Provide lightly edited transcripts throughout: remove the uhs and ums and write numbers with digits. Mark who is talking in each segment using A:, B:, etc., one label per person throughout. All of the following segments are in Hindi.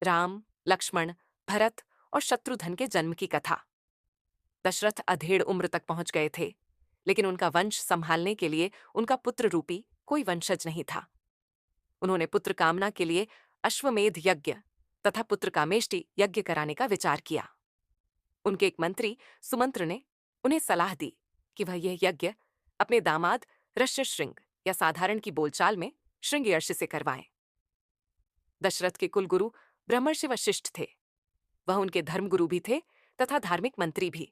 A: राम, लक्ष्मण, भरत और शत्रुघ्न के जन्म की कथा। दशरथ अधेड़ उम्र तक पहुंच गए थे, लेकिन उनका वंश संभालने के लिए उनका पुत्र रूपी कोई वंशज नहीं था। उन्होंने पुत्र कामना के लिए अश्वमेध यज्ञ तथा पुत्र कामेष्टि यज्ञ कराने का विचार किया। उनके एक मंत्री सुमंत्र ने उन्हें सलाह दी कि वह यह यज्ञ अपने दामाद ऋष्यशृंग या साधारण की बोलचाल में श्रृंगयर्ष से करवाएं। दशरथ के कुलगुरु ब्रह्मर्षि वशिष्ठ थे। वह उनके धर्मगुरु भी थे तथा धार्मिक मंत्री भी।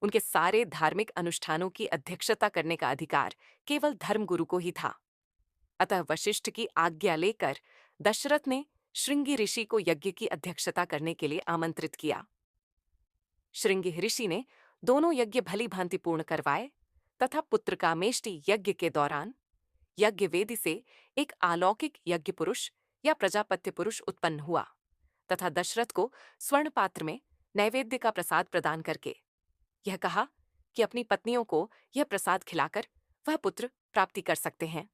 A: उनके सारे धार्मिक अनुष्ठानों की अध्यक्षता करने का अधिकार केवल धर्मगुरु को ही था। अतः वशिष्ठ की आज्ञा लेकर दशरथ ने श्रृंगी ऋषि को यज्ञ की अध्यक्षता करने के लिए आमंत्रित किया। श्रृंगी ऋषि ने दोनों यज्ञ भली भांति पूर्ण करवाए तथा पुत्र कामेष्टि यज्ञ के दौरान यज्ञ वेदी से एक अलौकिक यज्ञ पुरुष या प्रजापत्य पुरुष उत्पन्न हुआ तथा दशरथ को स्वर्ण पात्र में नैवेद्य का प्रसाद प्रदान करके यह कहा कि अपनी पत्नियों को यह प्रसाद खिलाकर वह पुत्र प्राप्ति कर सकते हैं।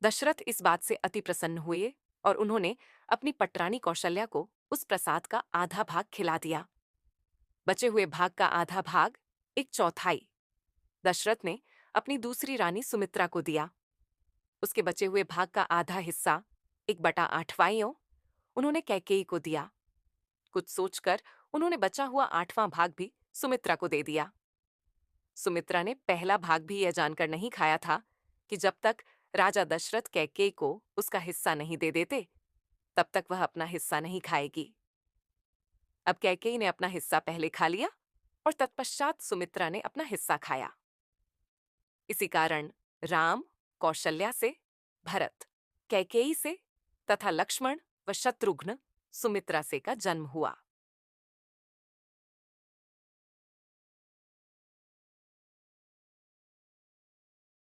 A: दशरथ इस बात से अति प्रसन्न हुए और उन्होंने अपनी पटरानी कौशल्या को उस प्रसाद का आधा भाग खिला दिया। बचे हुए भाग का आधा भाग, एक चौथाई, दशरथ ने अपनी दूसरी रानी सुमित्रा को दिया। उसके बचे हुए भाग का आधा हिस्सा, 1/8वां, उन्होंने कैकेयी को दिया। कुछ सोचकर उन्होंने बचा हुआ 8वां भाग भी सुमित्रा को दे दिया। सुमित्रा ने पहला भाग भी यह जानकर नहीं खाया था कि जब तक राजा दशरथ कैकेयी को उसका हिस्सा नहीं दे देते, तब तक वह अपना हिस्सा नहीं खाएगी। अब कैकेयी ने अपना हिस्सा पहले खा लिया और तत्पश्चात सुमित्रा ने अपना हिस्सा खाया। इसी कारण राम कौशल्या से, भरत कैकेयी से तथा लक्ष्मण व शत्रुघ्न सुमित्रा से का जन्म हुआ।